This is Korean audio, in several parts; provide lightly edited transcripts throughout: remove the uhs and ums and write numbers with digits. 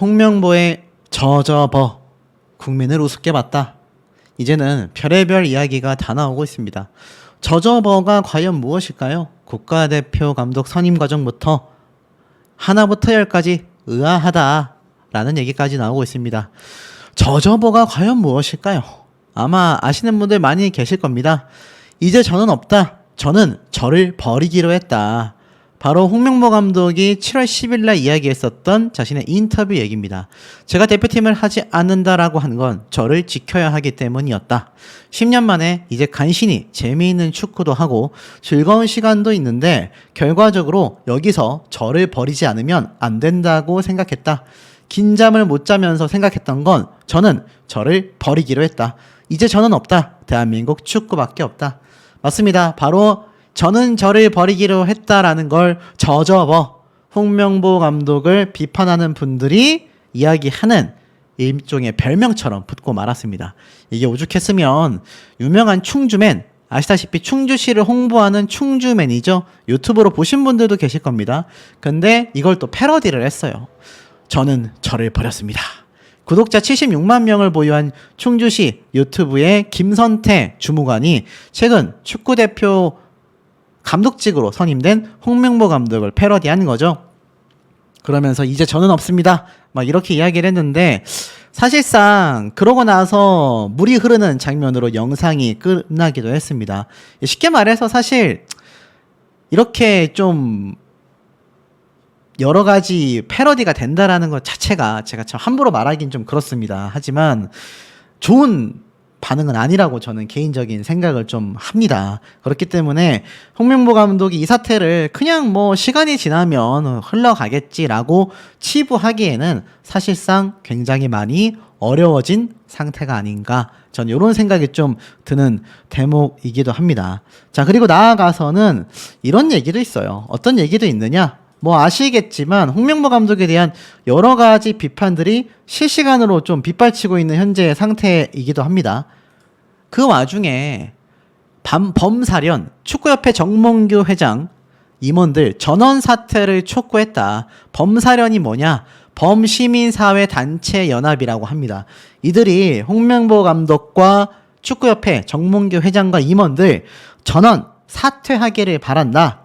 홍명보의 저저버 국민을 우습게 봤다. 이제는 별의별 이야기가 다 나오고 있습니다. 저저버가 과연 무엇일까요? 국가대표 감독 선임 과정부터 하나부터 열까지 의아하다 라는 얘기까지 나오고 있습니다. 저저버가 과연 무엇일까요? 아마 아시는 분들 많이 계실 겁니다. 이제 저는 없다. 저는 저를 버리기로 했다. 바로 홍명보 감독이 7월 10일 날 이야기했었던 자신의 인터뷰 얘기입니다. 제가 대표팀을 하지 않는다라고 한 건 저를 지켜야 하기 때문이었다. 10년 만에 이제 간신히 재미있는 축구도 하고 즐거운 시간도 있는데 결과적으로 여기서 저를 버리지 않으면 안 된다고 생각했다. 긴잠을 못 자면서 생각했던 건 저는 저를 버리기로 했다. 이제 저는 없다. 대한민국 축구밖에 없다. 맞습니다. 바로 저는 저를 버리기로 했다라는 걸 저저버 홍명보 감독을 비판하는 분들이 이야기하는 일종의 별명처럼 붙고 말았습니다. 이게 오죽했으면 유명한 충주맨, 아시다시피 충주시를 홍보하는 충주맨이죠. 유튜브로 보신 분들도 계실 겁니다. 근데 이걸 또 패러디를 했어요. 저는 저를 버렸습니다. 구독자 76만 명을 보유한 충주시 유튜브의 김선태 주무관이 최근 축구대표 감독직으로 선임된 홍명보 감독을 패러디한 거죠. 그러면서 이제 저는 없습니다. 막 이렇게 이야기를 했는데 사실상 그러고 나서 물이 흐르는 장면으로 영상이 끝나기도 했습니다. 쉽게 말해서 사실 이렇게 좀 여러 가지 패러디가 된다라는 것 자체가 제가 참 함부로 말하긴 좀 그렇습니다. 하지만 좋은 반응은 아니라고 저는 개인적인 생각을 좀 합니다. 그렇기 때문에 홍명보 감독이 이 사태를 그냥 뭐 시간이 지나면 흘러가겠지라고 치부하기에는 사실상 굉장히 많이 어려워진 상태가 아닌가, 저는 이런 생각이 좀 드는 대목이기도 합니다. 자, 그리고 나아가서는 이런 얘기도 있어요. 어떤 얘기도 있느냐? 뭐 아시겠지만 홍명보 감독에 대한 여러 가지 비판들이 실시간으로 좀 빗발치고 있는 현재의 상태이기도 합니다. 그 와중에 범사련 축구협회 정몽규 회장 임원들 전원 사퇴를 촉구했다. 범사련이 뭐냐? 범시민사회단체연합이라고 합니다. 이들이 홍명보 감독과 축구협회 정몽규 회장과 임원들 전원 사퇴하기를 바란다.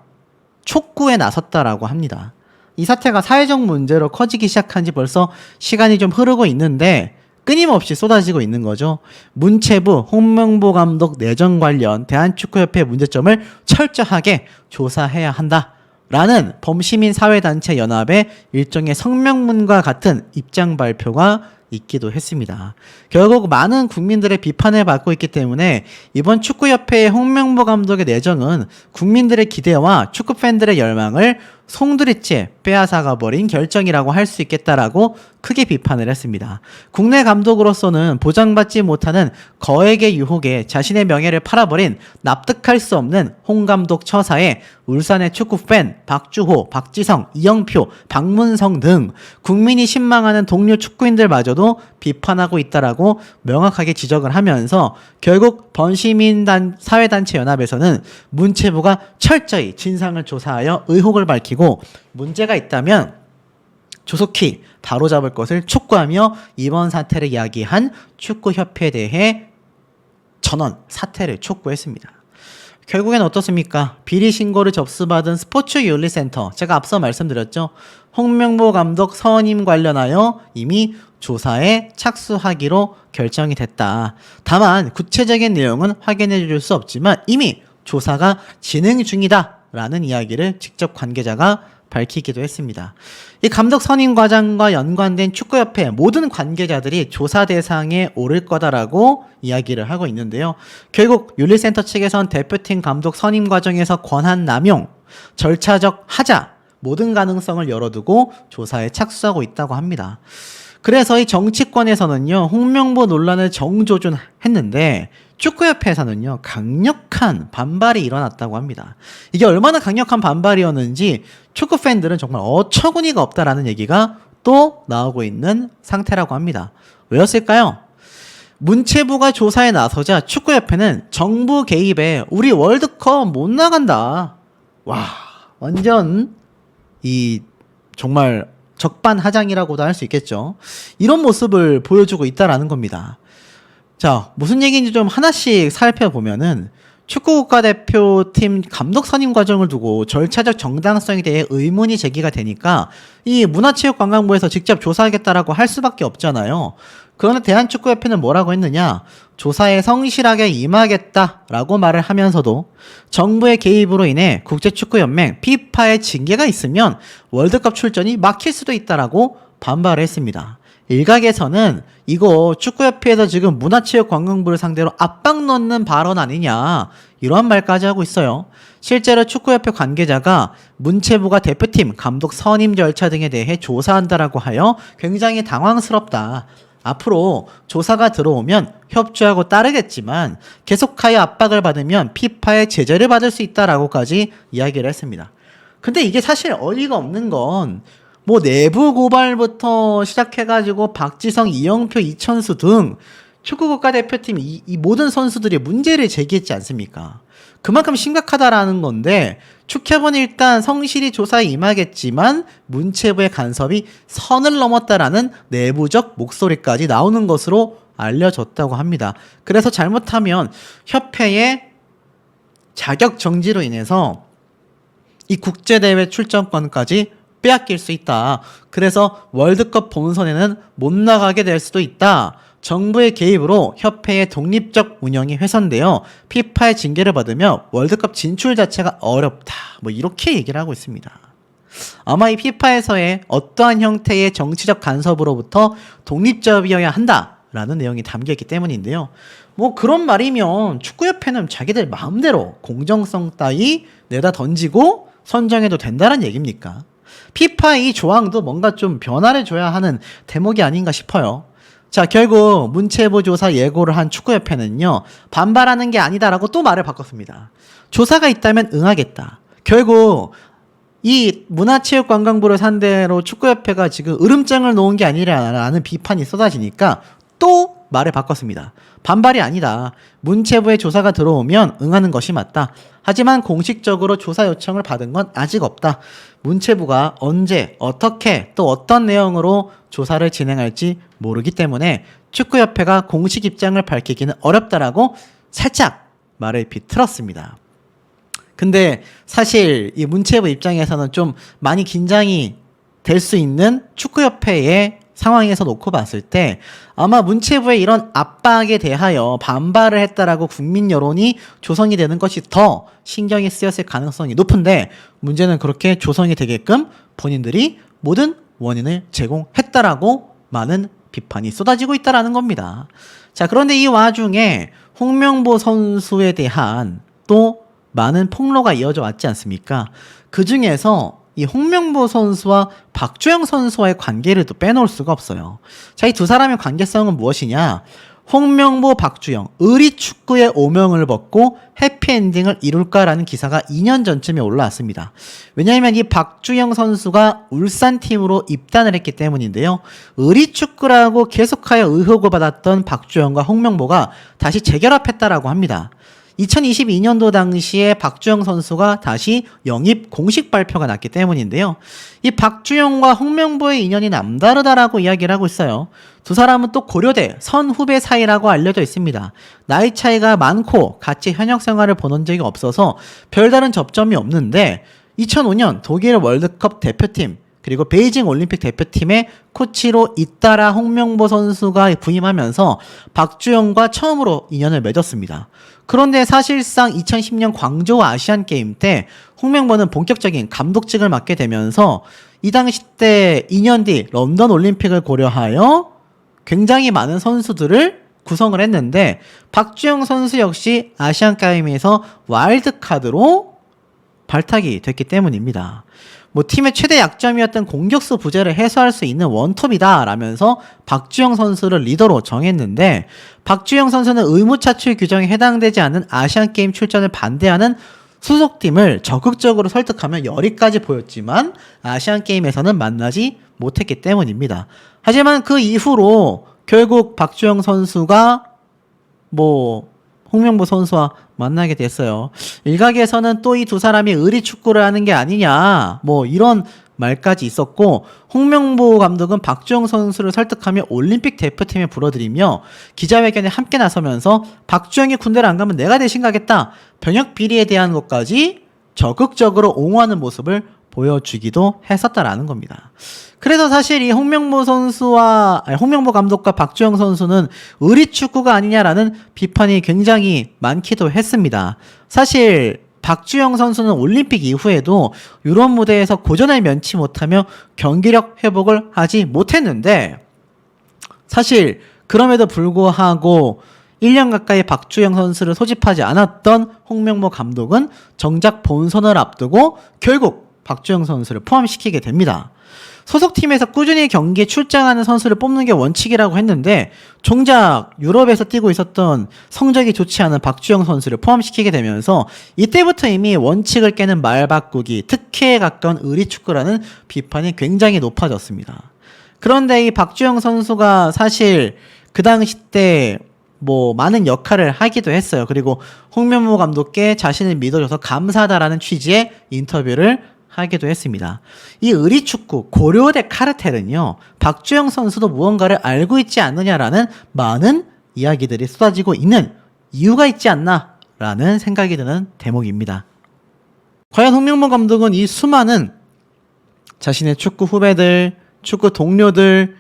촉구에 나섰다라고 합니다. 이 사태가 사회적 문제로 커지기 시작한 지 벌써 시간이 좀 흐르고 있는데 끊임없이 쏟아지고 있는 거죠. 문체부 홍명보 감독 내정 관련 대한축구협회 문제점을 철저하게 조사해야 한다라는 범시민사회단체 연합의 일종의 성명문과 같은 입장 발표가 있기도 했습니다. 결국 많은 국민들의 비판을 받고 있기 때문에 이번 축구협회의 홍명보 감독의 내정은 국민들의 기대와 축구팬들의 열망을 송두리째 빼앗아가버린 결정이라고 할 수 있겠다라고 크게 비판을 했습니다. 국내 감독으로서는 보장받지 못하는 거액의 유혹에 자신의 명예를 팔아버린 납득할 수 없는 홍 감독 처사에 울산의 축구팬 박주호, 박지성, 이영표, 박문성 등 국민이 신망하는 동료 축구인들마저도 비판하고 있다라고 명확하게 지적을 하면서 결국 범시민사회단체연합에서는 문체부가 철저히 진상을 조사하여 의혹을 밝히고 문제가 있다면 조속히 바로잡을 것을 촉구하며 이번 사태를 야기한 축구협회에 대해 전원 사퇴를 촉구했습니다. 결국엔 어떻습니까? 비리 신고를 접수받은 스포츠윤리센터, 제가 앞서 말씀드렸죠. 홍명보 감독 선임 관련하여 이미 조사에 착수하기로 결정이 됐다. 다만 구체적인 내용은 확인해 줄 수 없지만 이미 조사가 진행 중이다 라는 이야기를 직접 관계자가 밝히기도 했습니다. 이 감독 선임 과정과 연관된 축구협회 모든 관계자들이 조사 대상에 오를 거다라고 이야기를 하고 있는데요. 결국 윤리센터 측에선 대표팀 감독 선임 과정에서 권한 남용, 절차적 하자 모든 가능성을 열어두고 조사에 착수하고 있다고 합니다. 그래서 이 정치권에서는요, 홍명보 논란을 정조준했는데 축구협회에서는요, 강력한 반발이 일어났다고 합니다. 이게 얼마나 강력한 반발이었는지 축구팬들은 정말 어처구니가 없다라는 얘기가 또 나오고 있는 상태라고 합니다. 왜였을까요? 문체부가 조사에 나서자 축구협회는 정부 개입에 우리 월드컵 못 나간다. 와, 완전 이 정말 적반하장이라고도 할 수 있겠죠. 이런 모습을 보여주고 있다라는 겁니다. 자, 무슨 얘기인지 좀 하나씩 살펴보면은 축구 국가대표팀 감독 선임 과정을 두고 절차적 정당성에 대해 의문이 제기가 되니까 이 문화체육관광부에서 직접 조사하겠다라고 할 수밖에 없잖아요. 그런데 대한축구협회는 뭐라고 했느냐? 조사에 성실하게 임하겠다라고 말을 하면서도 정부의 개입으로 인해 국제축구연맹 피파의 징계가 있으면 월드컵 출전이 막힐 수도 있다라고 반발을 했습니다. 일각에서는 이거 축구협회에서 지금 문화체육관광부를 상대로 압박 넣는 발언 아니냐 이러한 말까지 하고 있어요. 실제로 축구협회 관계자가 문체부가 대표팀 감독 선임 절차 등에 대해 조사한다라고 하여 굉장히 당황스럽다. 앞으로 조사가 들어오면 협조하고 따르겠지만 계속하여 압박을 받으면 피파의 제재를 받을 수 있다라고까지 이야기를 했습니다. 근데 이게 사실 어이가 없는 건 뭐 내부 고발부터 시작해가지고 박지성, 이영표, 이천수 등 축구 국가대표팀 이 모든 선수들이 문제를 제기했지 않습니까? 그만큼 심각하다라는 건데 축협은 일단 성실히 조사에 임하겠지만 문체부의 간섭이 선을 넘었다라는 내부적 목소리까지 나오는 것으로 알려졌다고 합니다. 그래서 잘못하면 협회의 자격 정지로 인해서 이 국제대회 출전권까지 빼앗길 수 있다. 그래서 월드컵 본선에는 못 나가게 될 수도 있다. 정부의 개입으로 협회의 독립적 운영이 훼손되어 피파의 징계를 받으며 월드컵 진출 자체가 어렵다. 뭐 이렇게 얘기를 하고 있습니다. 아마 이 피파에서의 어떠한 형태의 정치적 간섭으로부터 독립적이어야 한다라는 내용이 담겨있기 때문인데요. 뭐 그런 말이면 축구협회는 자기들 마음대로 공정성 따위 내다 던지고 선정해도 된다는 얘기입니까? 피파의 이 조항도 뭔가 좀 변화를 줘야 하는 대목이 아닌가 싶어요. 자, 결국 문체부 조사 예고를 한 축구협회는요, 반발하는 게 아니다라고 또 말을 바꿨습니다. 조사가 있다면 응하겠다. 결국 이 문화체육관광부를 상대로 축구협회가 지금 으름장을 놓은 게 아니라는 비판이 쏟아지니까 또 말을 바꿨습니다. 반발이 아니다. 문체부의 조사가 들어오면 응하는 것이 맞다. 하지만 공식적으로 조사 요청을 받은 건 아직 없다. 문체부가 언제, 어떻게, 또 어떤 내용으로 조사를 진행할지 모르기 때문에 축구협회가 공식 입장을 밝히기는 어렵다라고 살짝 말을 비틀었습니다. 근데 사실 이 문체부 입장에서는 좀 많이 긴장이 될 수 있는 축구협회의 상황에서 놓고 봤을 때 아마 문체부의 이런 압박에 대하여 반발을 했다라고 국민 여론이 조성이 되는 것이 더 신경이 쓰였을 가능성이 높은데 문제는 그렇게 조성이 되게끔 본인들이 모든 원인을 제공했다라고 많은 비판이 쏟아지고 있다라는 겁니다. 자, 그런데 이 와중에 홍명보 선수에 대한 또 많은 폭로가 이어져 왔지 않습니까? 그 중에서 이 홍명보 선수와 박주영 선수와의 관계를 또 빼놓을 수가 없어요. 자, 이 두 사람의 관계성은 무엇이냐? 홍명보, 박주영, 의리축구의 오명을 벗고 해피엔딩을 이룰까라는 기사가 2년 전쯤에 올라왔습니다. 왜냐하면 이 박주영 선수가 울산팀으로 입단을 했기 때문인데요. 의리축구라고 계속하여 의혹을 받았던 박주영과 홍명보가 다시 재결합했다라고 합니다. 2022년도 당시에 박주영 선수가 다시 영입 공식 발표가 났기 때문인데요. 이 박주영과 홍명보의 인연이 남다르다라고 이야기를 하고 있어요. 두 사람은 또 고려대 선후배 사이라고 알려져 있습니다. 나이 차이가 많고 같이 현역 생활을 보낸 적이 없어서 별다른 접점이 없는데 2005년 독일 월드컵 대표팀 그리고 베이징 올림픽 대표팀의 코치로 잇따라 홍명보 선수가 부임하면서 박주영과 처음으로 인연을 맺었습니다. 그런데 사실상 2010년 광저우 아시안게임 때 홍명보는 본격적인 감독직을 맡게 되면서 이 당시 때 2년 뒤 런던 올림픽을 고려하여 굉장히 많은 선수들을 구성을 했는데 박주영 선수 역시 아시안게임에서 와일드카드로 발탁이 됐기 때문입니다. 뭐 팀의 최대 약점이었던 공격수 부재를 해소할 수 있는 원톱이다 라면서 박주영 선수를 리더로 정했는데 박주영 선수는 의무차출 규정에 해당되지 않는 아시안게임 출전을 반대하는 소속팀을 적극적으로 설득하며 열의까지 보였지만 아시안게임에서는 만나지 못했기 때문입니다. 하지만 그 이후로 결국 박주영 선수가 홍명보 선수와 만나게 됐어요. 일각에서는 또 이 두 사람이 의리 축구를 하는 게 아니냐, 이런 말까지 있었고 홍명보 감독은 박주영 선수를 설득하며 올림픽 대표팀에 불러들이며 기자회견에 함께 나서면서 박주영이 군대를 안 가면 내가 대신 가겠다. 병역 비리에 대한 것까지 적극적으로 옹호하는 모습을 보여주기도 했었다라는 겁니다. 그래서 사실 이 홍명보 감독과 박주영 선수는 의리축구가 아니냐라는 비판이 굉장히 많기도 했습니다. 사실 박주영 선수는 올림픽 이후에도 유럽 무대에서 고전을 면치 못하며 경기력 회복을 하지 못했는데 사실 그럼에도 불구하고 1년 가까이 박주영 선수를 소집하지 않았던 홍명보 감독은 정작 본선을 앞두고 결국 박주영 선수를 포함시키게 됩니다. 소속팀에서 꾸준히 경기에 출장하는 선수를 뽑는 게 원칙이라고 했는데 정작 유럽에서 뛰고 있었던 성적이 좋지 않은 박주영 선수를 포함시키게 되면서 이때부터 이미 원칙을 깨는 말 바꾸기, 특혜에 가까운 의리축구라는 비판이 굉장히 높아졌습니다. 그런데 이 박주영 선수가 사실 그 당시 때 많은 역할을 하기도 했어요. 그리고 홍명보 감독께 자신을 믿어줘서 감사하다라는 취지의 인터뷰를 하기도 했습니다. 이 의리축구 고려대 카르텔은요, 박주영 선수도 무언가를 알고 있지 않느냐라는 많은 이야기들이 쏟아지고 있는 이유가 있지 않나라는 생각이 드는 대목입니다. 과연 홍명보 감독은 이 수많은 자신의 축구 후배들, 축구 동료들,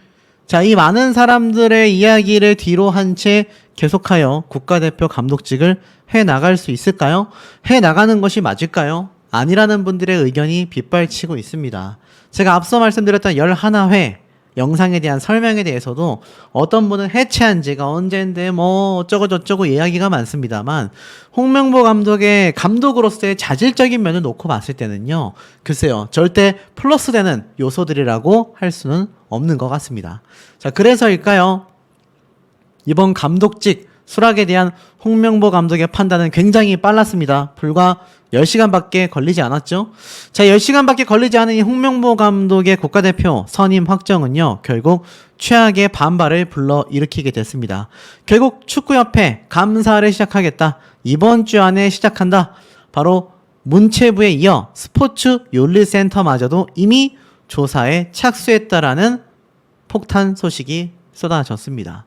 이 많은 사람들의 이야기를 뒤로 한 채 계속하여 국가대표 감독직을 해나갈 수 있을까요? 해나가는 것이 맞을까요? 아니라는 분들의 의견이 빗발치고 있습니다. 제가 앞서 말씀드렸던 11회 영상에 대한 설명에 대해서도 어떤 분은 해체한 지가 언젠데 어쩌고 저쩌고 이야기가 많습니다만 홍명보 감독의 감독으로서의 자질적인 면을 놓고 봤을 때는요, 글쎄요, 절대 플러스 되는 요소들이라고 할 수는 없는 것 같습니다. 자, 그래서일까요? 이번 감독직 수락에 대한 홍명보 감독의 판단은 굉장히 빨랐습니다. 불과 10시간밖에 걸리지 않았죠. 자, 10시간밖에 걸리지 않은 이 홍명보 감독의 국가대표 선임 확정은요, 결국 최악의 반발을 불러일으키게 됐습니다. 결국 축구협회 감사를 시작하겠다. 이번 주 안에 시작한다. 바로 문체부에 이어 스포츠윤리센터마저도 이미 조사에 착수했다라는 폭탄 소식이 쏟아졌습니다.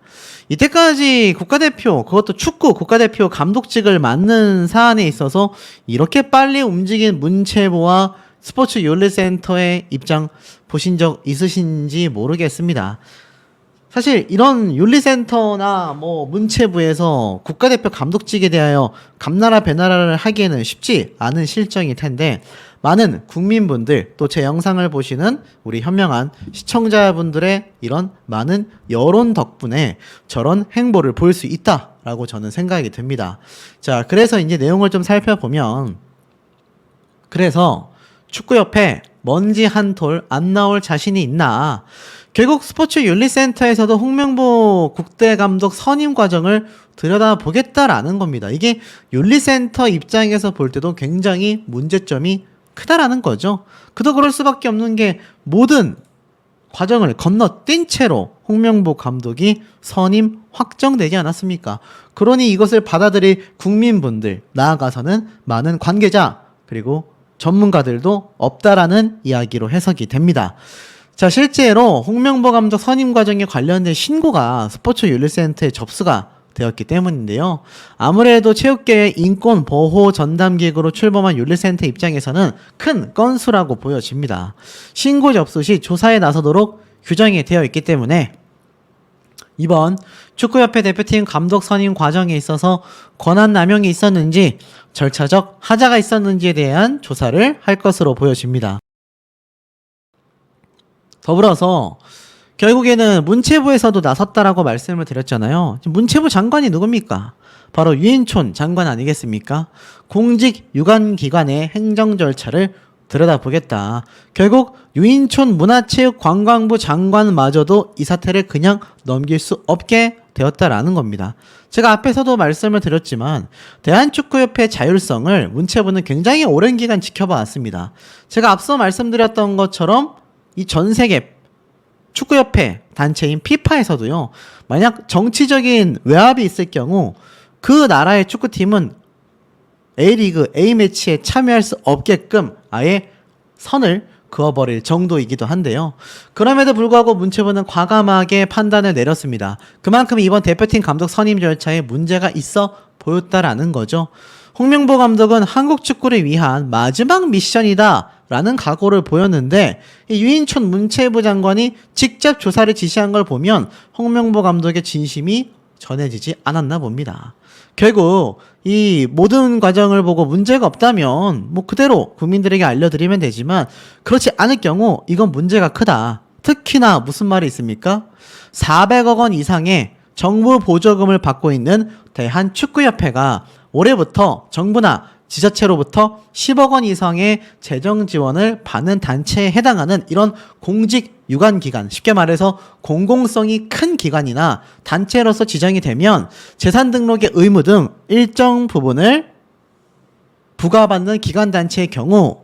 이때까지 국가대표, 그것도 축구 국가대표 감독직을 맡는 사안에 있어서 이렇게 빨리 움직인 문체부와 스포츠윤리센터의 입장 보신 적 있으신지 모르겠습니다. 사실 이런 윤리센터나 문체부에서 국가대표 감독직에 대하여 감나라 배나라를 하기에는 쉽지 않은 실정일 텐데 많은 국민분들, 또 제 영상을 보시는 우리 현명한 시청자분들의 이런 많은 여론 덕분에 저런 행보를 볼 수 있다라고 저는 생각이 듭니다. 자, 그래서 이제 내용을 좀 살펴보면, 그래서 축구협회 먼지 한 톨 안 나올 자신이 있나? 결국 스포츠윤리센터에서도 홍명보 국대감독 선임 과정을 들여다보겠다라는 겁니다. 이게 윤리센터 입장에서 볼 때도 굉장히 문제점이 크다라는 거죠. 그도 그럴 수밖에 없는 게 모든 과정을 건너뛴 채로 홍명보 감독이 선임 확정되지 않았습니까? 그러니 이것을 받아들일 국민분들, 나아가서는 많은 관계자 그리고 전문가들도 없다라는 이야기로 해석이 됩니다. 자, 실제로 홍명보 감독 선임 과정에 관련된 신고가 스포츠윤리센터에 접수가 되었기 때문인데요. 아무래도 체육계의 인권 보호 전담기구로 출범한 윤리센터 입장에서는 큰 건수라고 보여집니다. 신고 접수 시 조사에 나서도록 규정이 되어 있기 때문에 이번 축구협회 대표팀 감독 선임 과정에 있어서 권한 남용이 있었는지, 절차적 하자가 있었는지에 대한 조사를 할 것으로 보여집니다. 더불어서 결국에는 문체부에서도 나섰다라고 말씀을 드렸잖아요. 문체부 장관이 누굽니까? 바로 유인촌 장관 아니겠습니까? 공직 유관기관의 행정 절차를 들여다보겠다. 결국 유인촌 문화체육관광부 장관마저도 이 사태를 그냥 넘길 수 없게 되었다라는 겁니다. 제가 앞에서도 말씀을 드렸지만 대한축구협회 자율성을 문체부는 굉장히 오랜 기간 지켜봐 왔습니다. 제가 앞서 말씀드렸던 것처럼 이 전 세계 축구협회 단체인 피파에서도요, 만약 정치적인 외압이 있을 경우 그 나라의 축구팀은 A리그, A매치에 참여할 수 없게끔 아예 선을 그어버릴 정도이기도 한데요. 그럼에도 불구하고 문체부는 과감하게 판단을 내렸습니다. 그만큼 이번 대표팀 감독 선임 절차에 문제가 있어 보였다라는 거죠. 홍명보 감독은 한국 축구를 위한 마지막 미션이다 라는 각오를 보였는데 이 유인촌 문체부 장관이 직접 조사를 지시한 걸 보면 홍명보 감독의 진심이 전해지지 않았나 봅니다. 결국 이 모든 과정을 보고 문제가 없다면 뭐 그대로 국민들에게 알려드리면 되지만 그렇지 않을 경우 이건 문제가 크다. 특히나 무슨 말이 있습니까? 400억 원 이상의 정부 보조금을 받고 있는 대한축구협회가 올해부터 정부나 지자체로부터 10억 원 이상의 재정 지원을 받는 단체에 해당하는 이런 공직 유관기관, 쉽게 말해서 공공성이 큰 기관이나 단체로서 지정이 되면 재산 등록의 의무 등 일정 부분을 부과받는 기관단체의 경우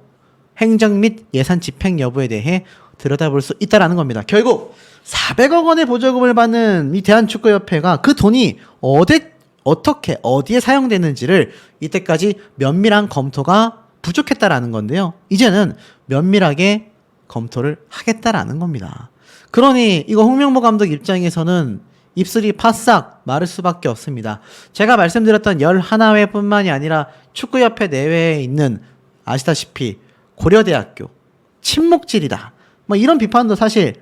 행정 및 예산 집행 여부에 대해 들여다볼 수 있다는 겁니다. 결국 400억 원의 보조금을 받는 이 대한축구협회가 그 돈이 어떻게 어디에 사용되는지를 이때까지 면밀한 검토가 부족했다라는 건데요. 이제는 면밀하게 검토를 하겠다라는 겁니다. 그러니 이거 홍명보 감독 입장에서는 입술이 바싹 마를 수밖에 없습니다. 제가 말씀드렸던 11회뿐만이 아니라 축구협회 내외에 있는 아시다시피 고려대학교 친목질이다. 뭐 이런 비판도 사실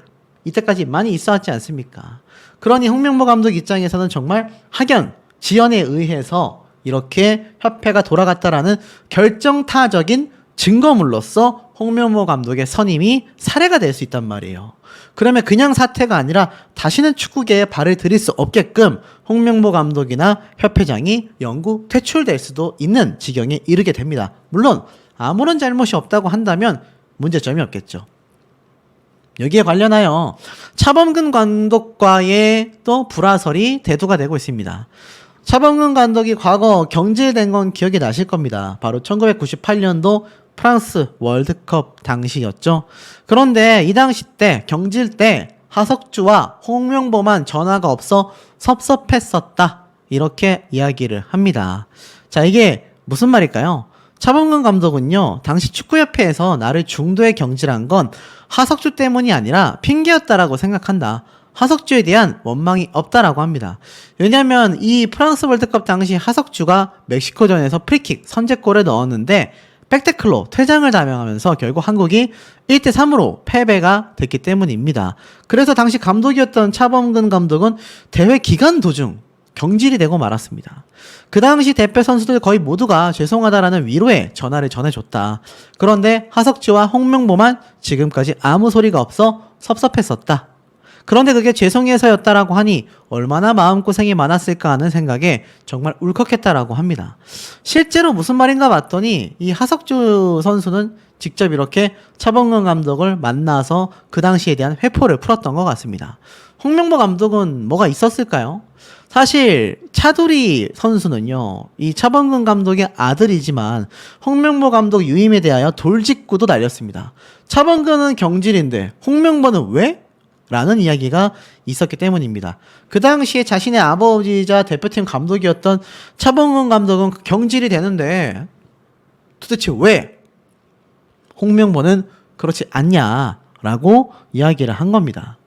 이때까지 많이 있어왔지 않습니까? 그러니 홍명보 감독 입장에서는 정말 학연 지연에 의해서 이렇게 협회가 돌아갔다라는 결정타적인 증거물로서 홍명보 감독의 선임이 사례가 될 수 있단 말이에요. 그러면 그냥 사퇴가 아니라 다시는 축구계에 발을 들일 수 없게끔 홍명보 감독이나 협회장이 영구 퇴출될 수도 있는 지경에 이르게 됩니다. 물론 아무런 잘못이 없다고 한다면 문제점이 없겠죠. 여기에 관련하여 차범근 감독과의 또 불화설이 대두가 되고 있습니다. 차범근 감독이 과거 경질된 건 기억이 나실 겁니다. 바로 1998년도 프랑스 월드컵 당시였죠. 그런데 이 당시 때 경질 때 하석주와 홍명보만 전화가 없어 섭섭했었다. 이렇게 이야기를 합니다. 자, 이게 무슨 말일까요? 차범근 감독은요, 당시 축구협회에서 나를 중도에 경질한 건 하석주 때문이 아니라 핑계였다라고 생각한다. 하석주에 대한 원망이 없다라고 합니다. 왜냐하면 이 프랑스 월드컵 당시 하석주가 멕시코전에서 프리킥 선제골을 넣었는데 백태클로 퇴장을 당하면서 결국 한국이 1대3으로 패배가 됐기 때문입니다. 그래서 당시 감독이었던 차범근 감독은 대회 기간 도중 경질이 되고 말았습니다. 그 당시 대표 선수들 거의 모두가 죄송하다라는 위로의 전화를 전해줬다. 그런데 하석주와 홍명보만 지금까지 아무 소리가 없어 섭섭했었다. 그런데 그게 죄송해서였다라고 하니 얼마나 마음고생이 많았을까 하는 생각에 정말 울컥했다라고 합니다. 실제로 무슨 말인가 봤더니 이 하석주 선수는 직접 이렇게 차범근 감독을 만나서 그 당시에 대한 회포를 풀었던 것 같습니다. 홍명보 감독은 뭐가 있었을까요? 사실 차두리 선수는요, 이 차범근 감독의 아들이지만 홍명보 감독 유임에 대하여 돌직구도 날렸습니다. 차범근은 경질인데 홍명보는 왜? 라는 이야기가 있었기 때문입니다. 그 당시에 자신의 아버지이자 대표팀 감독이었던 차범근 감독은 경질이 되는데 도대체 왜 홍명보는 그렇지 않냐라고 이야기를 한 겁니다.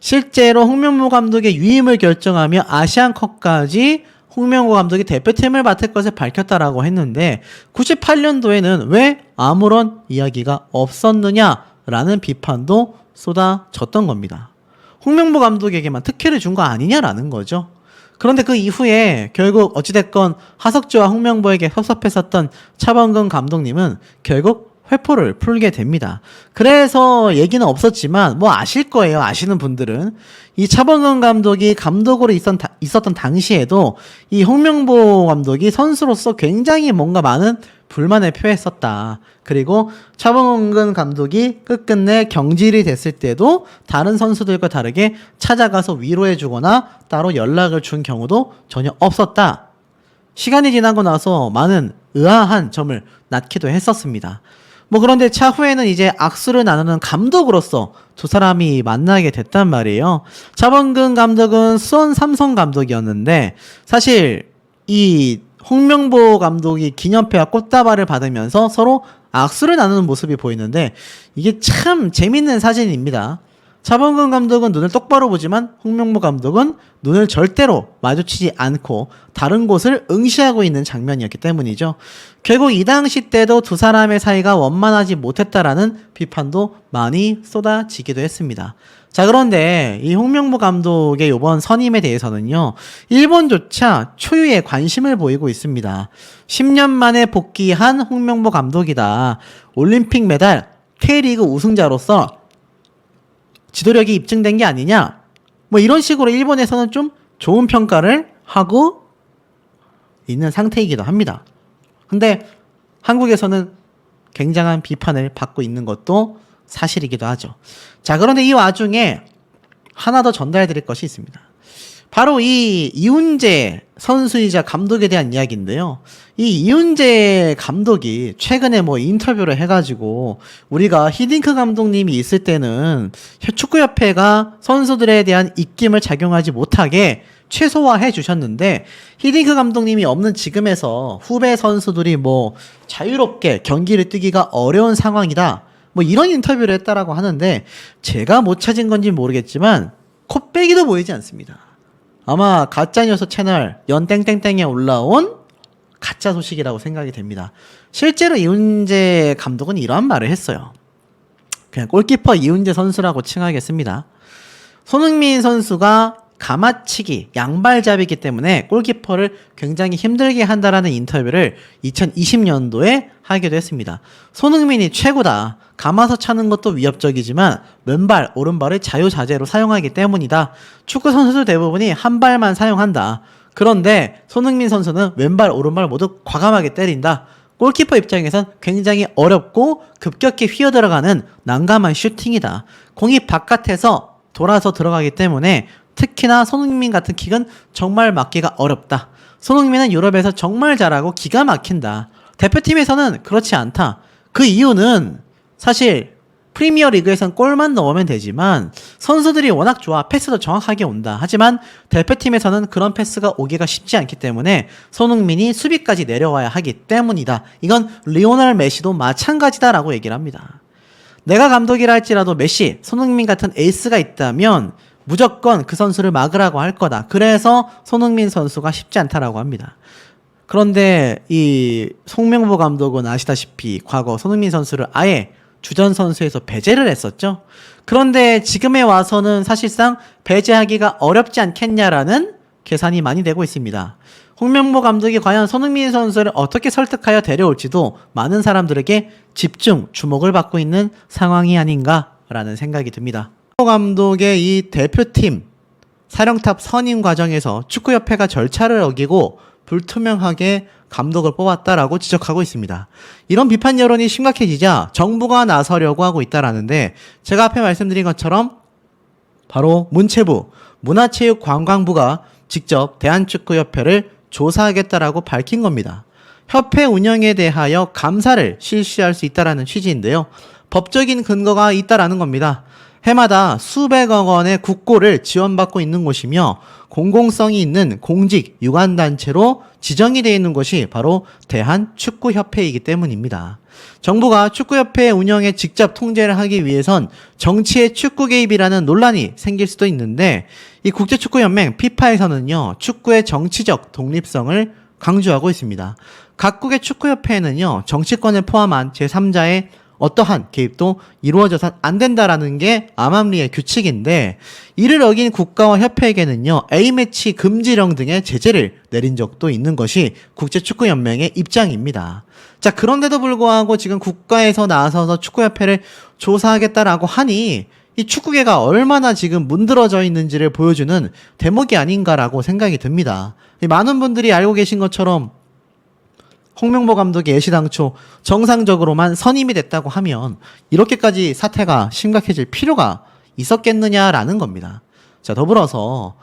실제로 홍명보 감독의 유임을 결정하며 아시안컵까지 홍명보 감독이 대표팀을 맡을 것을 밝혔다라고 했는데 98년도에는 왜 아무런 이야기가 없었느냐라는 비판도 쏟아졌던 겁니다. 홍명보 감독에게만 특혜를 준 거 아니냐라는 거죠. 그런데 그 이후에 결국 어찌됐건 하석주와 홍명보에게 섭섭했었던 차범근 감독님은 결국 회포를 풀게 됩니다. 그래서 얘기는 없었지만 뭐 아실 거예요. 아시는 분들은 이 차범근 감독이 감독으로 있었던 당시에도 이 홍명보 감독이 선수로서 굉장히 뭔가 많은 불만을 표했었다. 그리고 차범근 감독이 끝끝내 경질이 됐을 때도 다른 선수들과 다르게 찾아가서 위로해주거나 따로 연락을 준 경우도 전혀 없었다. 시간이 지나고 나서 많은 의아한 점을 낳기도 했었습니다. 뭐 그런데 차후에는 이제 악수를 나누는 감독으로서 두 사람이 만나게 됐단 말이에요. 차범근 감독은 수원 삼성 감독이었는데 사실 이 홍명보 감독이 기념패와 꽃다발을 받으면서 서로 악수를 나누는 모습이 보이는데 이게 참 재밌는 사진입니다. 차범근 감독은 눈을 똑바로 보지만 홍명보 감독은 눈을 절대로 마주치지 않고 다른 곳을 응시하고 있는 장면이었기 때문이죠. 결국 이 당시 때도 두 사람의 사이가 원만하지 못했다라는 비판도 많이 쏟아지기도 했습니다. 자, 그런데 이 홍명보 감독의 이번 선임에 대해서는요, 일본조차 초유의 관심을 보이고 있습니다. 10년 만에 복귀한 홍명보 감독이다. 올림픽 메달, K리그 우승자로서 지도력이 입증된 게 아니냐? 뭐 이런 식으로 일본에서는 좀 좋은 평가를 하고 있는 상태이기도 합니다. 근데 한국에서는 굉장한 비판을 받고 있는 것도 사실이기도 하죠. 자, 그런데 이 와중에 하나 더 전달해 드릴 것이 있습니다. 바로 이 이훈재 선수이자 감독에 대한 이야기인데요. 이 이훈재 감독이 최근에 뭐 인터뷰를 해가지고 우리가 히딩크 감독님이 있을 때는 축구협회가 선수들에 대한 입김을 작용하지 못하게 최소화해 주셨는데 히딩크 감독님이 없는 지금에서 후배 선수들이 뭐 자유롭게 경기를 뛰기가 어려운 상황이다. 뭐 이런 인터뷰를 했다라고 하는데 제가 못 찾은 건지 모르겠지만 코빼기도 보이지 않습니다. 아마 가짜뉴스 채널 연땡땡땡에 올라온 가짜 소식이라고 생각이 됩니다. 실제로 이훈재 감독은 이러한 말을 했어요. 그냥 골키퍼 이훈재 선수라고 칭하겠습니다. 손흥민 선수가 가마치기, 양발잡이기 때문에 골키퍼를 굉장히 힘들게 한다라는 인터뷰를 2020년도에 하기도 했습니다. 손흥민이 최고다. 감아서 차는 것도 위협적이지만 왼발, 오른발을 자유자재로 사용하기 때문이다. 축구 선수들 대부분이 한 발만 사용한다. 그런데 손흥민 선수는 왼발, 오른발 모두 과감하게 때린다. 골키퍼 입장에선 굉장히 어렵고 급격히 휘어들어가는 난감한 슈팅이다. 공이 바깥에서 돌아서 들어가기 때문에 특히나 손흥민 같은 킥은 정말 막기가 어렵다. 손흥민은 유럽에서 정말 잘하고 기가 막힌다. 대표팀에서는 그렇지 않다. 그 이유는 사실 프리미어 리그에선 골만 넣으면 되지만 선수들이 워낙 좋아. 패스도 정확하게 온다. 하지만 대표팀에서는 그런 패스가 오기가 쉽지 않기 때문에 손흥민이 수비까지 내려와야 하기 때문이다. 이건 리오넬 메시도 마찬가지다라고 얘기를 합니다. 내가 감독이라 할지라도 메시, 손흥민 같은 에이스가 있다면 무조건 그 선수를 막으라고 할 거다. 그래서 손흥민 선수가 쉽지 않다라고 합니다. 그런데 이 송명보 감독은 아시다시피 과거 손흥민 선수를 아예 주전 선수에서 배제를 했었죠. 그런데 지금에 와서는 사실상 배제하기가 어렵지 않겠냐라는 계산이 많이 되고 있습니다. 홍명보 감독이 과연 손흥민 선수를 어떻게 설득하여 데려올지도 많은 사람들에게 집중, 주목을 받고 있는 상황이 아닌가라는 생각이 듭니다. 감독의 이 대표팀 사령탑 선임 과정에서 축구협회가 절차를 어기고 불투명하게 감독을 뽑았다라고 지적하고 있습니다. 이런 비판 여론이 심각해지자 정부가 나서려고 하고 있다라는데 제가 앞에 말씀드린 것처럼 바로 문체부, 문화체육관광부가 직접 대한축구협회를 조사하겠다라고 밝힌 겁니다. 협회 운영에 대하여 감사를 실시할 수 있다라는 취지인데요. 법적인 근거가 있다라는 겁니다. 해마다 수백억 원의 국고를 지원받고 있는 곳이며 공공성이 있는 공직 유관단체로 지정이 되어 있는 곳이 바로 대한축구협회이기 때문입니다. 정부가 축구협회 운영에 직접 통제를 하기 위해선 정치의 축구 개입이라는 논란이 생길 수도 있는데 이 국제축구연맹 피파에서는요 축구의 정치적 독립성을 강조하고 있습니다. 각국의 축구협회에는요 정치권을 포함한 제3자의 어떠한 개입도 이루어져선 안 된다라는 게 암암리의 규칙인데 이를 어긴 국가와 협회에게는요 A매치 금지령 등의 제재를 내린 적도 있는 것이 국제축구연맹의 입장입니다. 자, 그런데도 불구하고 지금 국가에서 나서서 축구협회를 조사하겠다라고 하니 이 축구계가 얼마나 지금 문드러져 있는지를 보여주는 대목이 아닌가라고 생각이 듭니다. 많은 분들이 알고 계신 것처럼 홍명보 감독이 애시당초 정상적으로만 선임이 됐다고 하면 이렇게까지 사태가 심각해질 필요가 있었겠느냐라는 겁니다. 자, 더불어서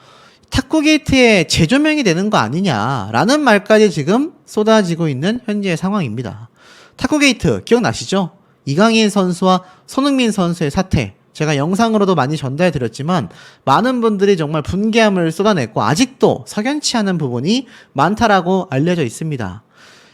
탁구게이트의 재조명이 되는 거 아니냐라는 말까지 지금 쏟아지고 있는 현재의 상황입니다. 탁구게이트 기억나시죠? 이강인 선수와 손흥민 선수의 사태 제가 영상으로도 많이 전달해 드렸지만 많은 분들이 정말 분개함을 쏟아냈고 아직도 석연치 않은 부분이 많다라고 알려져 있습니다.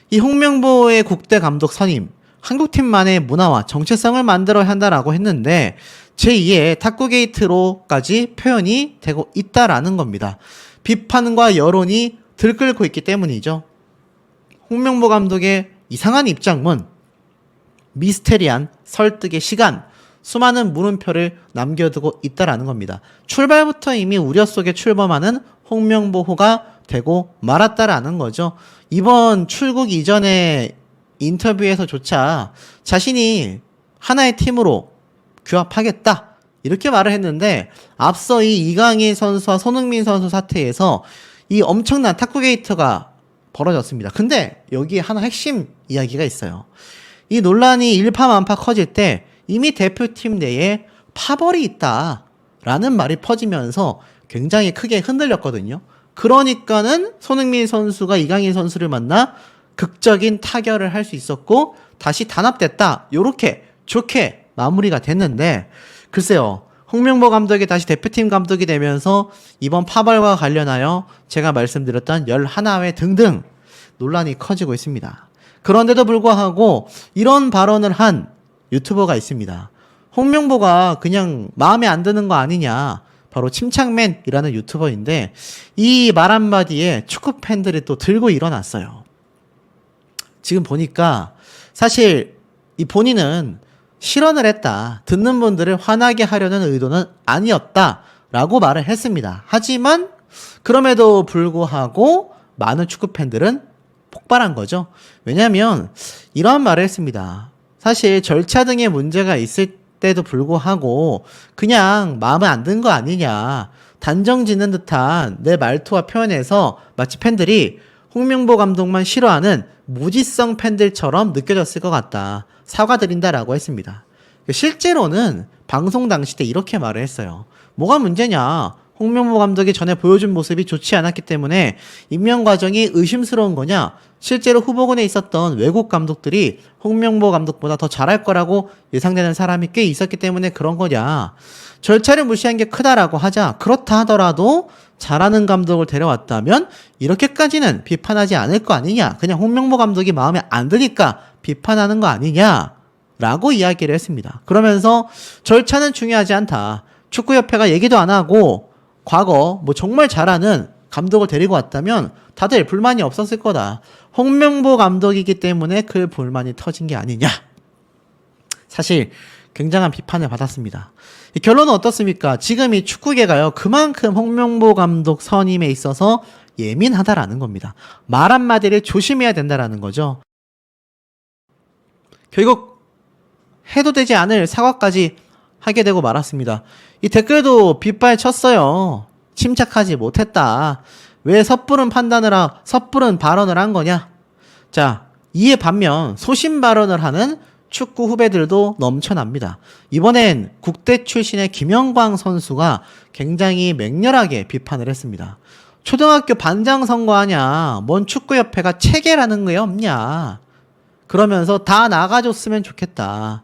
이 홍명보의 국대 감독 선임, 한국팀만의 문화와 정체성을 만들어야 한다라고 했는데 제2의 탁구 게이트로까지 표현이 되고 있다라는 겁니다. 비판과 여론이 들끓고 있기 때문이죠. 홍명보 감독의 이상한 입장문, 미스테리한 설득의 시간, 수많은 물음표를 남겨두고 있다라는 겁니다. 출발부터 이미 우려 속에 출범하는 홍명보호가 되고 말았다라는 거죠. 이번 출국 이전에 인터뷰에서조차 자신이 하나의 팀으로 규합하겠다 이렇게 말을 했는데 앞서 이 이강인 선수와 손흥민 선수 사태에서 이 엄청난 탁구 게이트가 벌어졌습니다. 근데 여기에 하나 핵심 이야기가 있어요. 이 논란이 일파만파 커질 때 이미 대표팀 내에 파벌이 있다라는 말이 퍼지면서 굉장히 크게 흔들렸거든요. 그러니까는 손흥민 선수가 이강인 선수를 만나 극적인 타결을 할 수 있었고 다시 단합됐다. 요렇게 좋게 마무리가 됐는데 글쎄요. 홍명보 감독이 다시 대표팀 감독이 되면서 이번 파벌과 관련하여 제가 말씀드렸던 11회 등등 논란이 커지고 있습니다. 그런데도 불구하고 이런 발언을 한 유튜버가 있습니다. 홍명보가 그냥 마음에 안 드는 거 아니냐. 바로 침착맨이라는 유튜버인데 이 말 한마디에 축구 팬들이 또 들고 일어났어요. 지금 보니까 사실 이 본인은 실언을 했다. 듣는 분들을 화나게 하려는 의도는 아니었다라고 말을 했습니다. 하지만 그럼에도 불구하고 많은 축구 팬들은 폭발한 거죠. 왜냐하면 이러한 말을 했습니다. 사실 절차 등의 문제가 있을 때도 불구하고 그냥 마음에 안 든 거 아니냐. 단정 짓는 듯한 내 말투와 표현에서 마치 팬들이 홍명보 감독만 싫어하는 무지성 팬들처럼 느껴졌을 것 같다. 사과드린다라고 했습니다. 실제로는 방송 당시 때 이렇게 말을 했어요. 뭐가 문제냐? 홍명보 감독이 전에 보여준 모습이 좋지 않았기 때문에 임명 과정이 의심스러운 거냐? 실제로 후보군에 있었던 외국 감독들이 홍명보 감독보다 더 잘할 거라고 예상되는 사람이 꽤 있었기 때문에 그런 거냐? 절차를 무시한 게 크다라고 하자 그렇다 하더라도 잘하는 감독을 데려왔다면 이렇게까지는 비판하지 않을 거 아니냐? 그냥 홍명보 감독이 마음에 안 드니까 비판하는 거 아니냐? 라고 이야기를 했습니다. 그러면서 절차는 중요하지 않다. 축구협회가 얘기도 안 하고 과거 뭐 정말 잘하는 감독을 데리고 왔다면 다들 불만이 없었을 거다. 홍명보 감독이기 때문에 그 불만이 터진 게 아니냐. 사실 굉장한 비판을 받았습니다. 이 결론은 어떻습니까? 지금 이 축구계가요. 그만큼 홍명보 감독 선임에 있어서 예민하다라는 겁니다. 말 한마디를 조심해야 된다라는 거죠. 결국 해도 되지 않을 사과까지 하게 되고 말았습니다. 이 댓글도 빗발쳤어요. 침착하지 못했다. 왜 섣부른 섣부른 발언을 한 거냐? 자, 이에 반면 소신 발언을 하는 축구 후배들도 넘쳐납니다. 이번엔 국대 출신의 김영광 선수가 굉장히 맹렬하게 비판을 했습니다. 초등학교 반장 선거하냐? 뭔 축구협회가 체계라는 게 없냐? 그러면서 다 나가줬으면 좋겠다.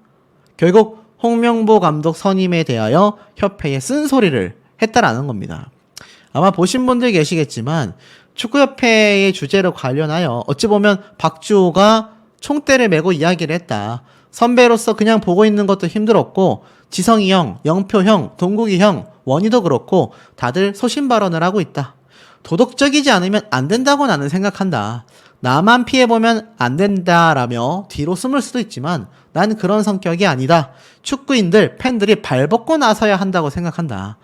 결국 홍명보 감독 선임에 대하여 협회에 쓴소리를 했다라는 겁니다. 아마 보신 분들 계시겠지만 축구협회의 주제로 관련하여 어찌 보면 박주호가 총대를 메고 이야기를 했다. 선배로서 그냥 보고 있는 것도 힘들었고 지성이 형, 영표 형, 동국이 형, 원희도 그렇고 다들 소신 발언을 하고 있다. 도덕적이지 않으면 안 된다고 나는 생각한다. 나만 피해보면 안 된다라며 뒤로 숨을 수도 있지만 난 그런 성격이 아니다. 축구인들, 팬들이 발벗고 나서야 한다고 생각한다.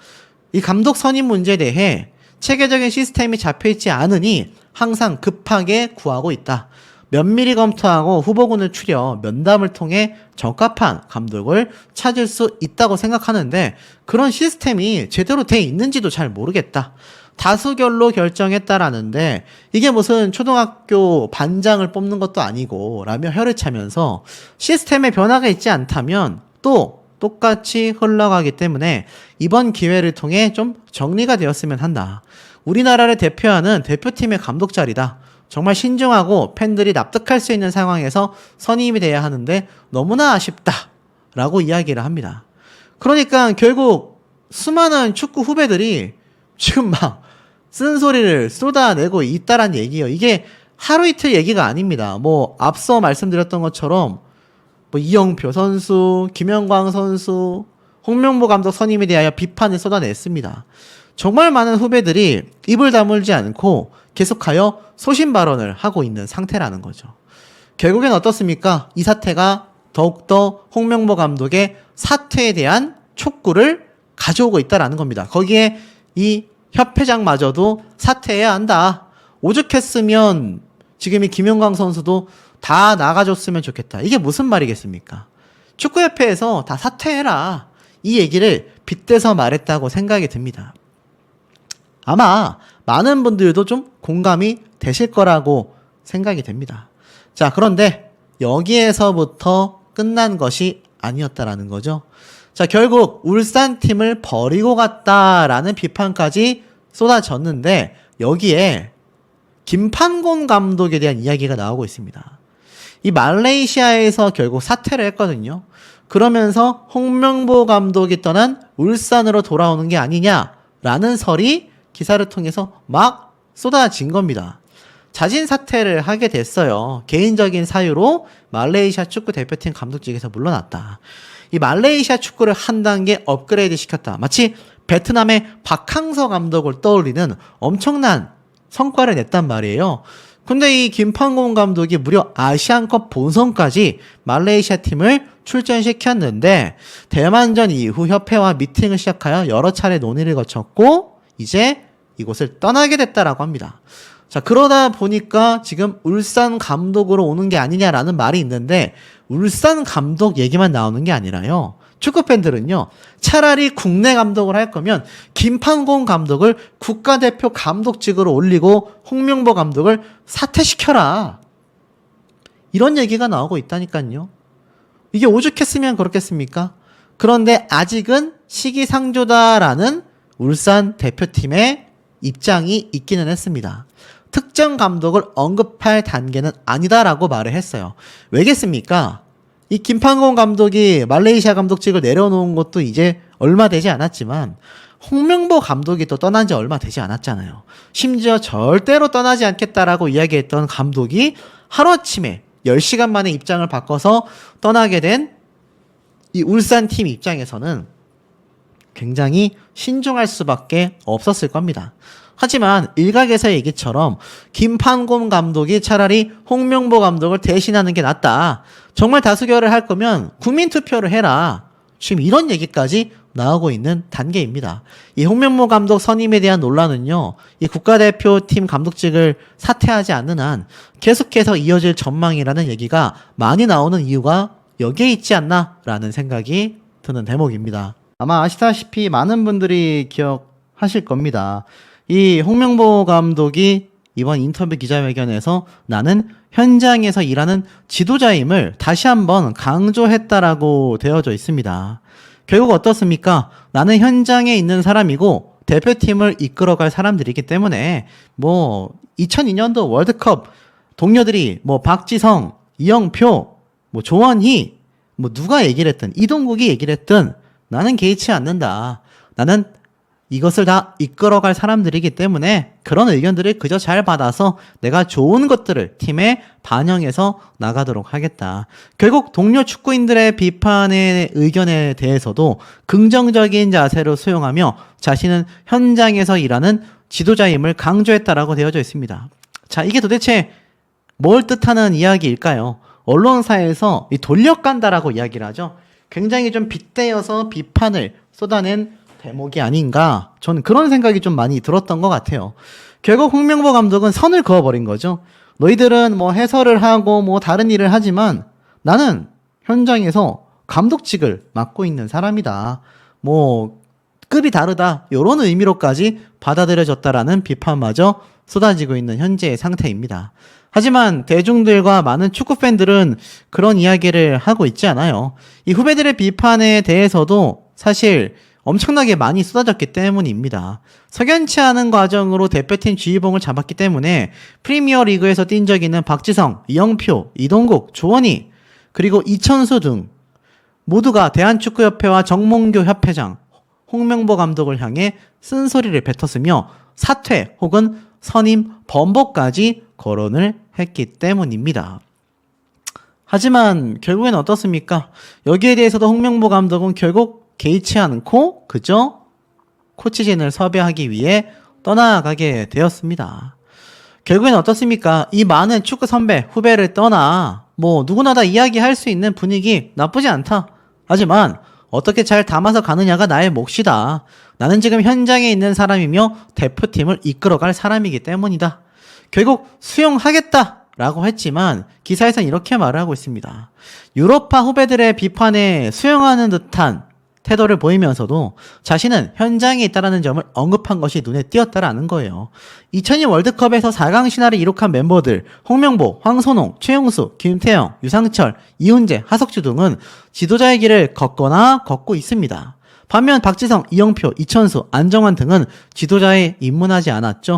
이 감독 선임 문제에 대해 체계적인 시스템이 잡혀있지 않으니 항상 급하게 구하고 있다. 면밀히 검토하고 후보군을 추려 면담을 통해 적합한 감독을 찾을 수 있다고 생각하는데 그런 시스템이 제대로 돼 있는지도 잘 모르겠다. 다수결로 결정했다라는데 이게 무슨 초등학교 반장을 뽑는 것도 아니고 라며 혀를 차면서 시스템에 변화가 있지 않다면 또 똑같이 흘러가기 때문에 이번 기회를 통해 좀 정리가 되었으면 한다. 우리나라를 대표하는 대표팀의 감독 자리다. 정말 신중하고 팬들이 납득할 수 있는 상황에서 선임이 돼야 하는데 너무나 아쉽다 라고 이야기를 합니다. 그러니까 결국 수많은 축구 후배들이 지금 막 쓴소리를 쏟아내고 있다란 얘기예요. 이게 하루 이틀 얘기가 아닙니다. 뭐 앞서 말씀드렸던 것처럼 뭐 이영표 선수, 김영광 선수, 홍명보 감독 선임에 대하여 비판을 쏟아냈습니다. 정말 많은 후배들이 입을 다물지 않고 계속하여 소신 발언을 하고 있는 상태라는 거죠. 결국엔 어떻습니까? 이 사태가 더욱더 홍명보 감독의 사퇴에 대한 촉구를 가져오고 있다라는 겁니다. 거기에 이 협회장마저도 사퇴해야 한다. 오죽했으면 지금 이 김영광 선수도 다 나가줬으면 좋겠다. 이게 무슨 말이겠습니까? 축구협회에서 다 사퇴해라. 이 얘기를 빗대서 말했다고 생각이 듭니다. 아마 많은 분들도 좀 공감이 되실 거라고 생각이 됩니다. 자, 그런데 여기에서부터 끝난 것이 아니었다라는 거죠. 자, 결국 울산팀을 버리고 갔다라는 비판까지 쏟아졌는데 여기에 김판곤 감독에 대한 이야기가 나오고 있습니다. 이 말레이시아에서 결국 사퇴를 했거든요. 그러면서 홍명보 감독이 떠난 울산으로 돌아오는 게 아니냐라는 설이 기사를 통해서 막 쏟아진 겁니다. 자진 사퇴를 하게 됐어요. 개인적인 사유로 말레이시아 축구 대표팀 감독직에서 물러났다. 이 말레이시아 축구를 한 단계 업그레이드 시켰다. 마치 베트남의 박항서 감독을 떠올리는 엄청난 성과를 냈단 말이에요. 근데 이 김판곤 감독이 무려 아시안컵 본선까지 말레이시아 팀을 출전시켰는데 대만전 이후 협회와 미팅을 시작하여 여러 차례 논의를 거쳤고 이제 이곳을 떠나게 됐다라고 합니다. 자, 그러다 보니까 지금 울산 감독으로 오는 게 아니냐라는 말이 있는데 울산 감독 얘기만 나오는 게 아니라요. 축구 팬들은요. 차라리 국내 감독을 할 거면 김판곤 감독을 국가대표 감독직으로 올리고 홍명보 감독을 사퇴시켜라. 이런 얘기가 나오고 있다니까요. 이게 오죽했으면 그렇겠습니까? 그런데 아직은 시기상조다라는 울산 대표팀의 입장이 있기는 했습니다. 특정 감독을 언급할 단계는 아니다라고 말을 했어요. 왜겠습니까? 이 김판곤 감독이 말레이시아 감독직을 내려놓은 것도 이제 얼마 되지 않았지만 홍명보 감독이 또 떠난 지 얼마 되지 않았잖아요. 심지어 절대로 떠나지 않겠다라고 이야기했던 감독이 하루아침에 10시간 만에 입장을 바꿔서 떠나게 된 이 울산팀 입장에서는 굉장히 신중할 수밖에 없었을 겁니다. 하지만 일각에서의 얘기처럼 김판곤 감독이 차라리 홍명보 감독을 대신하는 게 낫다. 정말 다수결을 할 거면 국민투표를 해라. 지금 이런 얘기까지 나오고 있는 단계입니다. 이 홍명보 감독 선임에 대한 논란은요. 이 국가대표팀 감독직을 사퇴하지 않는 한 계속해서 이어질 전망이라는 얘기가 많이 나오는 이유가 여기에 있지 않나라는 생각이 드는 대목입니다. 아마 아시다시피 많은 분들이 기억하실 겁니다. 이 홍명보 감독이 이번 인터뷰 기자회견에서 나는 현장에서 일하는 지도자임을 다시 한번 강조했다라고 되어져 있습니다. 결국 어떻습니까? 나는 현장에 있는 사람이고 대표팀을 이끌어갈 사람들이기 때문에 2002년도 월드컵 동료들이 박지성, 이영표, 조원희, 누가 얘기를 했든 이동국이 얘기를 했든 나는 개의치 않는다. 나는 이것을 다 이끌어갈 사람들이기 때문에 그런 의견들을 그저 잘 받아서 내가 좋은 것들을 팀에 반영해서 나가도록 하겠다. 결국 동료 축구인들의 비판의 의견에 대해서도 긍정적인 자세로 수용하며 자신은 현장에서 일하는 지도자임을 강조했다라고 되어져 있습니다. 자, 이게 도대체 뭘 뜻하는 이야기일까요? 언론사에서 돌려간다라고 이야기를 하죠. 굉장히 좀 빗대어서 비판을 쏟아낸 대목이 아닌가, 저는 그런 생각이 좀 많이 들었던 것 같아요. 결국 홍명보 감독은 선을 그어버린 거죠. 너희들은 해설을 하고 다른 일을 하지만 나는 현장에서 감독직을 맡고 있는 사람이다. 급이 다르다. 이런 의미로까지 받아들여졌다라는 비판마저 쏟아지고 있는 현재의 상태입니다. 하지만 대중들과 많은 축구 팬들은 그런 이야기를 하고 있지 않아요. 이 후배들의 비판에 대해서도 사실 엄청나게 많이 쏟아졌기 때문입니다. 석연치 않은 과정으로 대표팀 지휘봉을 잡았기 때문에 프리미어 리그에서 뛴 적이 있는 박지성, 이영표, 이동국, 조원희, 그리고 이천수 등 모두가 대한축구협회와 정몽규 협회장, 홍명보 감독을 향해 쓴소리를 뱉었으며 사퇴 혹은 선임 번복까지 거론을 했기 때문입니다. 하지만 결국엔 어떻습니까? 여기에 대해서도 홍명보 감독은 결국 개의치 않고 그저 코치진을 섭외하기 위해 떠나가게 되었습니다. 결국엔 어떻습니까? 이 많은 축구 선배, 후배를 떠나 누구나 다 이야기할 수 있는 분위기 나쁘지 않다. 하지만 어떻게 잘 담아서 가느냐가 나의 몫이다. 나는 지금 현장에 있는 사람이며 대표팀을 이끌어갈 사람이기 때문이다. 결국 수용하겠다 라고 했지만 기사에서는 이렇게 말을 하고 있습니다. 유럽파 후배들의 비판에 수용하는 듯한 태도를 보이면서도 자신은 현장에 있다는 점을 언급한 것이 눈에 띄었다라는 거예요. 2002 월드컵에서 4강 신화를 이룩한 멤버들 홍명보, 황선홍, 최용수, 김태형, 유상철, 이훈재, 하석주 등은 지도자의 길을 걷거나 걷고 있습니다. 반면 박지성, 이영표, 이천수, 안정환 등은 지도자에 입문하지 않았죠.